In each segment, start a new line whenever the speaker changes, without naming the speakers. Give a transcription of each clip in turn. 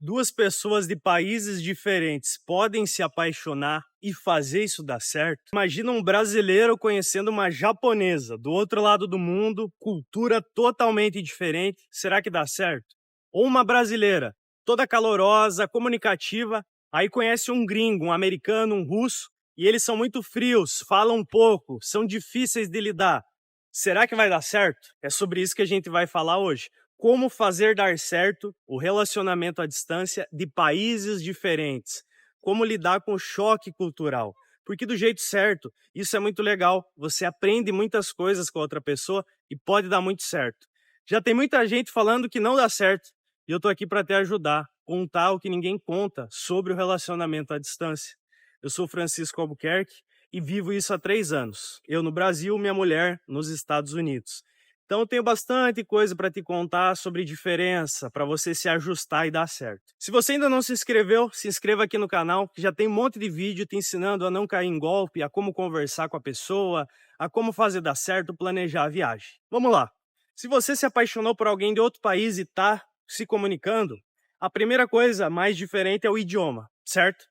Duas pessoas de países diferentes podem se apaixonar e fazer isso dar certo? Imagina um brasileiro conhecendo uma japonesa do outro lado do mundo, cultura totalmente diferente. Será que dá certo? Ou uma brasileira, toda calorosa, comunicativa, aí conhece um gringo, um americano, um russo, e eles são muito frios, falam pouco, são difíceis de lidar. Será que vai dar certo? É sobre isso que a gente vai falar hoje. Como fazer dar certo o relacionamento à distância de países diferentes. Como lidar com o choque cultural. Porque do jeito certo, isso é muito legal. Você aprende muitas coisas com a outra pessoa e pode dar muito certo. Já tem muita gente falando que não dá certo. E eu tô aqui para te ajudar, contar o que ninguém conta sobre o relacionamento à distância. Eu sou Francisco Albuquerque e vivo isso há 3 anos. Eu no Brasil, minha mulher nos Estados Unidos. Então eu tenho bastante coisa para te contar sobre diferença, para você se ajustar e dar certo. Se você ainda não se inscreveu, se inscreva aqui no canal, que já tem um monte de vídeo te ensinando a não cair em golpe, a como conversar com a pessoa, a como fazer dar certo, planejar a viagem. Vamos lá. Se você se apaixonou por alguém de outro país e está se comunicando, a primeira coisa mais diferente é o idioma, certo?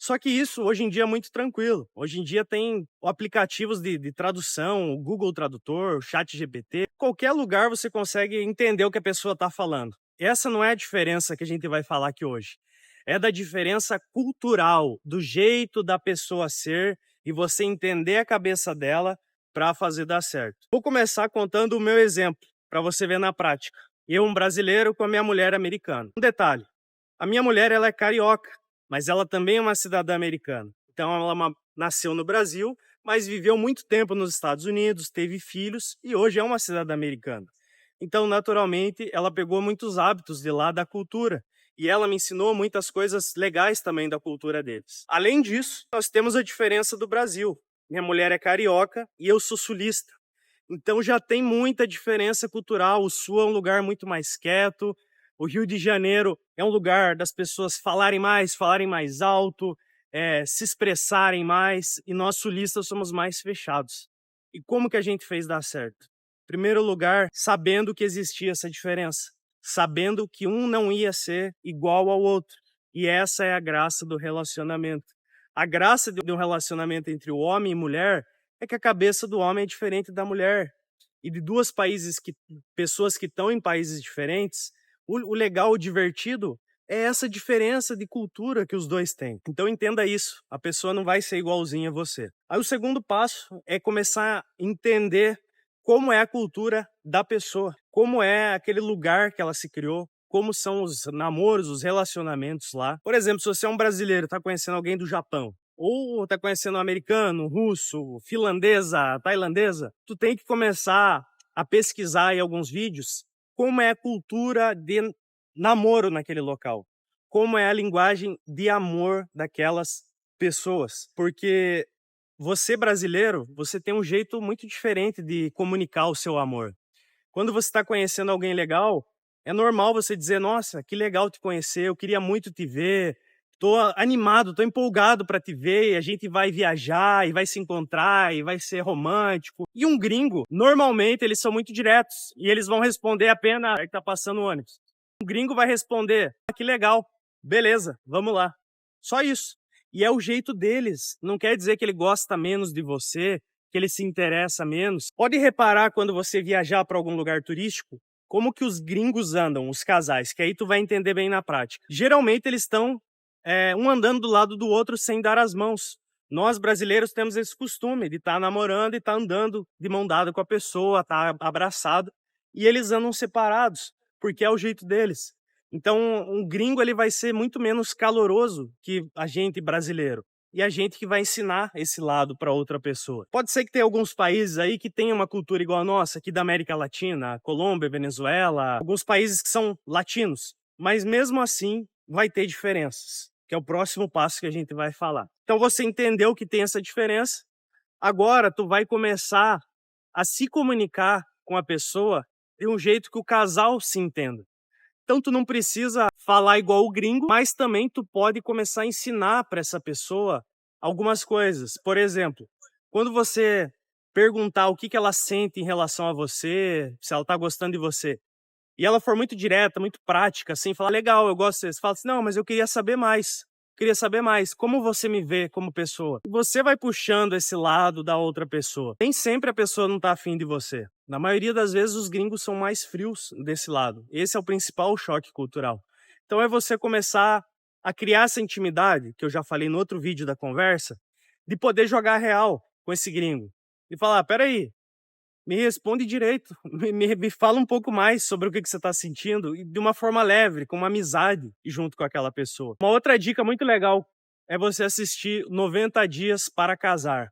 Só que isso hoje em dia é muito tranquilo. Hoje em dia tem aplicativos de tradução, o Google Tradutor, o ChatGPT. Qualquer lugar você consegue entender o que a pessoa está falando. Essa não é a diferença que a gente vai falar aqui hoje. É da diferença cultural, do jeito da pessoa ser e você entender a cabeça dela para fazer dar certo. Vou começar contando o meu exemplo, para você ver na prática. Eu, um brasileiro, com a minha mulher americana. Um detalhe, a minha mulher ela é carioca, mas ela também é uma cidadã americana. Então ela nasceu no Brasil, mas viveu muito tempo nos Estados Unidos, teve filhos e hoje é uma cidadã americana. Então, naturalmente, ela pegou muitos hábitos de lá da cultura e ela me ensinou muitas coisas legais também da cultura deles. Além disso, nós temos a diferença do Brasil. Minha mulher é carioca e eu sou sulista. Então já tem muita diferença cultural. O Sul é um lugar muito mais quieto. O Rio de Janeiro é um lugar das pessoas falarem mais alto, se expressarem mais. E nós sulistas somos mais fechados. E como que a gente fez dar certo? Em primeiro lugar, sabendo que existia essa diferença. Sabendo que um não ia ser igual ao outro. E essa é a graça do relacionamento. A graça de um relacionamento entre o homem e mulher é que a cabeça do homem é diferente da mulher. E de pessoas que estão em países diferentes, o legal, o divertido, é essa diferença de cultura que os dois têm. Então entenda isso, a pessoa não vai ser igualzinha a você. Aí o segundo passo é começar a entender como é a cultura da pessoa, como é aquele lugar que ela se criou, como são os namoros, os relacionamentos lá. Por exemplo, se você é um brasileiro, está conhecendo alguém do Japão, ou tá conhecendo um americano, russo, finlandesa, tailandesa, tu tem que começar a pesquisar em alguns vídeos como é a cultura de namoro naquele local, como é a linguagem de amor daquelas pessoas, porque você brasileiro, você tem um jeito muito diferente de comunicar o seu amor. Quando você está conhecendo alguém legal, é normal você dizer, nossa, que legal te conhecer, eu queria muito te ver, tô animado, tô empolgado para te ver, e a gente vai viajar, e vai se encontrar, e vai ser romântico. E um gringo, normalmente, eles são muito diretos, e eles vão responder apenas que tá passando o ônibus. Um gringo vai responder, ah, que legal, beleza, vamos lá. Só isso. E é o jeito deles, não quer dizer que ele gosta menos de você, que ele se interessa menos. Pode reparar quando você viajar para algum lugar turístico, como que os gringos andam, os casais, que aí tu vai entender bem na prática. Geralmente eles estão um andando do lado do outro sem dar as mãos. Nós brasileiros temos esse costume de estar namorando e estar andando de mão dada com a pessoa, estar abraçado, e eles andam separados, porque é o jeito deles. Então, um gringo ele vai ser muito menos caloroso que a gente brasileiro e a gente que vai ensinar esse lado para outra pessoa. Pode ser que tenha alguns países aí que tenham uma cultura igual a nossa, aqui da América Latina, Colômbia, Venezuela, alguns países que são latinos, mas mesmo assim vai ter diferenças, que é o próximo passo que a gente vai falar. Então você entendeu que tem essa diferença, agora tu vai começar a se comunicar com a pessoa de um jeito que o casal se entenda. Então tu não precisa falar igual o gringo, mas também tu pode começar a ensinar para essa pessoa algumas coisas. Por exemplo, quando você perguntar o que ela sente em relação a você, se ela está gostando de você, e ela for muito direta, muito prática, assim, falar: "Legal, eu gosto", você fala assim: "Não, mas eu queria saber mais, queria saber mais, como você me vê como pessoa?". E você vai puxando esse lado da outra pessoa. Nem sempre a pessoa não tá afim de você. Na maioria das vezes os gringos são mais frios desse lado. Esse é o principal choque cultural. Então é você começar a criar essa intimidade, que eu já falei no outro vídeo da conversa, de poder jogar real com esse gringo. E falar: "Espera aí, me responde direito, me fala um pouco mais sobre o que você está sentindo", e de uma forma leve, com uma amizade junto com aquela pessoa. Uma outra dica muito legal é você assistir 90 Dias para Casar.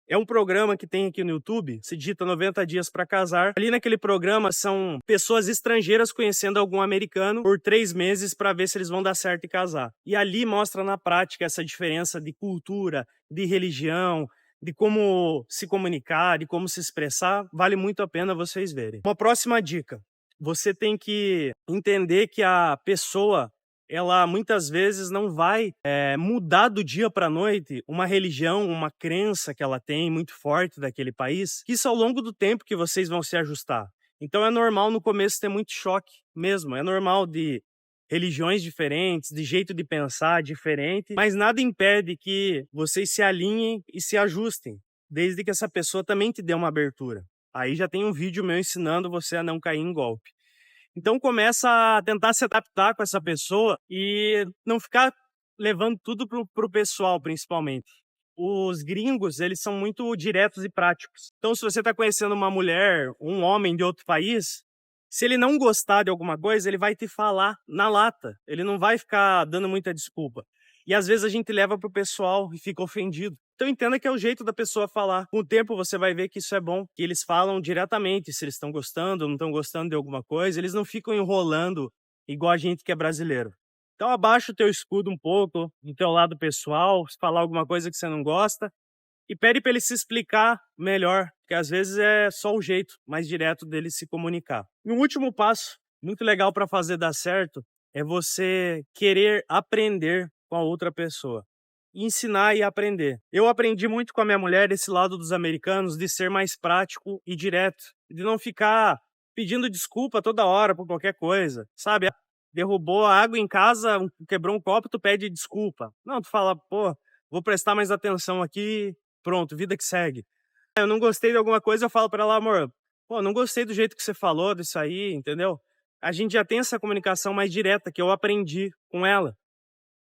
É um programa que tem aqui no YouTube, se digita 90 Dias para Casar. Ali naquele programa são pessoas estrangeiras conhecendo algum americano por 3 meses para ver se eles vão dar certo e casar. E ali mostra na prática essa diferença de cultura, de religião, de como se comunicar, de como se expressar. Vale muito a pena vocês verem. Uma próxima dica: você tem que entender que a pessoa, ela muitas vezes não vai mudar do dia para a noite uma religião, uma crença que ela tem muito forte daquele país, que isso ao longo do tempo que vocês vão se ajustar. Então é normal no começo ter muito choque mesmo, é normal de religiões diferentes, de jeito de pensar diferente, mas nada impede que vocês se alinhem e se ajustem, desde que essa pessoa também te dê uma abertura. Aí já tem um vídeo meu ensinando você a não cair em golpe. Então começa a tentar se adaptar com essa pessoa e não ficar levando tudo pro pessoal, principalmente. Os gringos, eles são muito diretos e práticos. Então, se você está conhecendo uma mulher, um homem de outro país, se ele não gostar de alguma coisa, ele vai te falar na lata. Ele não vai ficar dando muita desculpa. E às vezes a gente leva pro pessoal e fica ofendido. Então entenda que é o jeito da pessoa falar. Com o tempo você vai ver que isso é bom, que eles falam diretamente se eles estão gostando ou não estão gostando de alguma coisa, eles não ficam enrolando igual a gente que é brasileiro. Então abaixa o teu escudo um pouco, do teu lado pessoal, se falar alguma coisa que você não gosta, e pede para ele se explicar melhor, porque às vezes é só o jeito mais direto dele se comunicar. E um último passo, muito legal para fazer dar certo, é você querer aprender com a outra pessoa. Ensinar e aprender. Eu aprendi muito com a minha mulher esse lado dos americanos de ser mais prático e direto, de não ficar pedindo desculpa toda hora por qualquer coisa, sabe? Derrubou a água em casa, quebrou um copo, tu pede desculpa. Não, tu fala: "Pô, vou prestar mais atenção aqui", pronto, vida que segue. Eu não gostei de alguma coisa, eu falo pra ela: "Amor, pô, não gostei do jeito que você falou disso aí", entendeu? A gente já tem essa comunicação mais direta que eu aprendi com ela.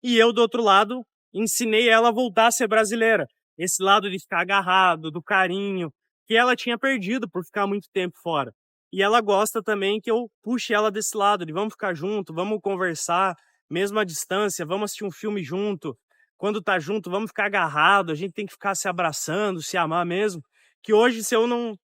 E eu, do outro lado, ensinei ela a voltar a ser brasileira. Esse lado de ficar agarrado, do carinho, que ela tinha perdido por ficar muito tempo fora. E ela gosta também que eu puxe ela desse lado, de vamos ficar junto, vamos conversar, mesmo à distância, vamos assistir um filme junto. Quando tá junto, vamos ficar agarrado, a gente tem que ficar se abraçando, se amar mesmo. Que hoje, se eu não.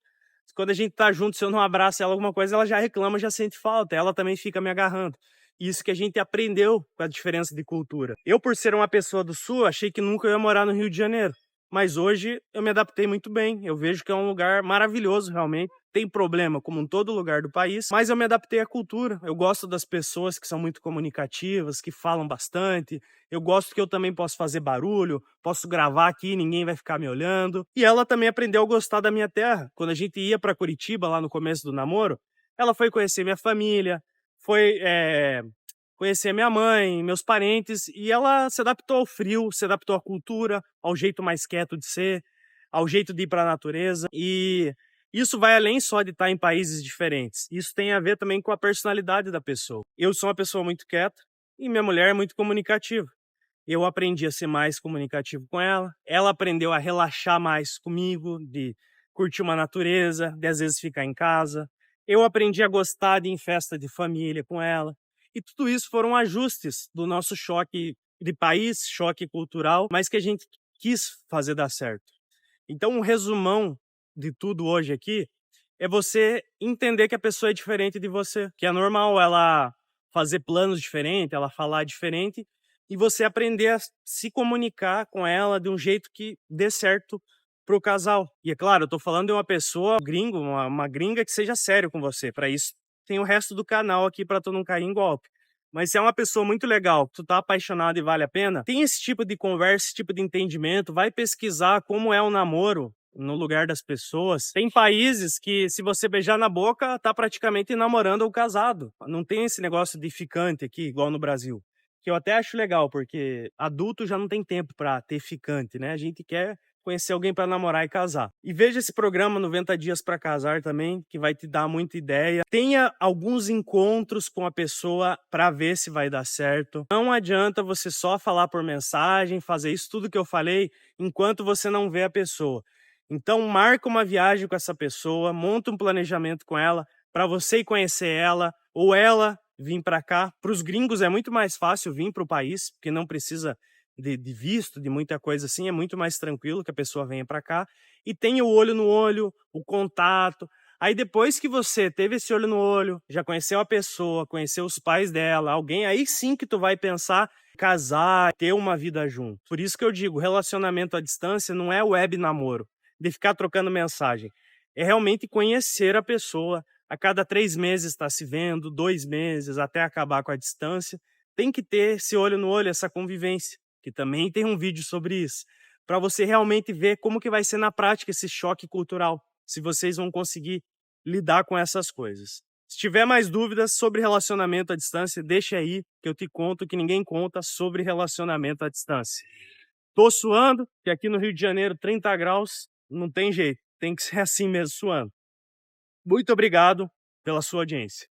Quando a gente tá junto, se eu não abraço ela alguma coisa, ela já reclama, já sente falta. Ela também fica me agarrando. Isso que a gente aprendeu com a diferença de cultura. Eu, por ser uma pessoa do Sul, achei que nunca eu ia morar no Rio de Janeiro. Mas hoje eu me adaptei muito bem. Eu vejo que é um lugar maravilhoso, realmente. Tem problema, como em todo lugar do país, mas eu me adaptei à cultura. Eu gosto das pessoas que são muito comunicativas, que falam bastante. Eu gosto que eu também posso fazer barulho, posso gravar aqui, ninguém vai ficar me olhando. E ela também aprendeu a gostar da minha terra. Quando a gente ia para Curitiba, lá no começo do namoro, ela foi conhecer minha família, foi conhecer minha mãe, meus parentes, e ela se adaptou ao frio, se adaptou à cultura, ao jeito mais quieto de ser, ao jeito de ir para a natureza. E isso vai além só de estar em países diferentes. Isso tem a ver também com a personalidade da pessoa. Eu sou uma pessoa muito quieta e minha mulher é muito comunicativa. Eu aprendi a ser mais comunicativo com ela. Ela aprendeu a relaxar mais comigo, de curtir uma natureza, de às vezes ficar em casa. Eu aprendi a gostar de ir em festa de família com ela. E tudo isso foram ajustes do nosso choque de país, choque cultural, mas que a gente quis fazer dar certo. Então, um resumão de tudo hoje aqui é você entender que a pessoa é diferente de você, que é normal ela fazer planos diferentes, ela falar diferente, e você aprender a se comunicar com ela de um jeito que dê certo pro casal. E é claro, eu tô falando de uma pessoa gringo, uma gringa que seja sério com você. Para isso, tem o resto do canal aqui para tu não cair em golpe. Mas se é uma pessoa muito legal, que tu tá apaixonado e vale a pena, tem esse tipo de conversa, esse tipo de entendimento, vai pesquisar como é o namoro no lugar das pessoas. Tem países que, se você beijar na boca, tá praticamente namorando ou casado. Não tem esse negócio de ficante aqui, igual no Brasil. Que eu até acho legal, porque adulto já não tem tempo para ter ficante, né? A gente quer conhecer alguém para namorar e casar. E veja esse programa 90 Dias para Casar também, que vai te dar muita ideia. Tenha alguns encontros com a pessoa para ver se vai dar certo. Não adianta você só falar por mensagem, fazer isso tudo que eu falei, enquanto você não vê a pessoa. Então marca uma viagem com essa pessoa, monta um planejamento com ela para você ir conhecer ela ou ela vir para cá. Para os gringos é muito mais fácil vir para o país, porque não precisa de visto, de muita coisa assim, é muito mais tranquilo que a pessoa venha para cá e tenha o olho no olho, o contato. Aí depois que você teve esse olho no olho, já conheceu a pessoa, conheceu os pais dela, alguém, aí sim que tu vai pensar em casar, ter uma vida junto. Por isso que eu digo, relacionamento à distância não é web namoro, de ficar trocando mensagem. É realmente conhecer a pessoa, a cada 3 meses está se vendo, 2 meses, até acabar com a distância. Tem que ter esse olho no olho, essa convivência, que também tem um vídeo sobre isso, para você realmente ver como que vai ser na prática esse choque cultural, se vocês vão conseguir lidar com essas coisas. Se tiver mais dúvidas sobre relacionamento à distância, deixa aí que eu te conto que ninguém conta sobre relacionamento à distância. Tô suando, que aqui no Rio de Janeiro 30 graus, não tem jeito, tem que ser assim mesmo suando. Muito obrigado pela sua audiência.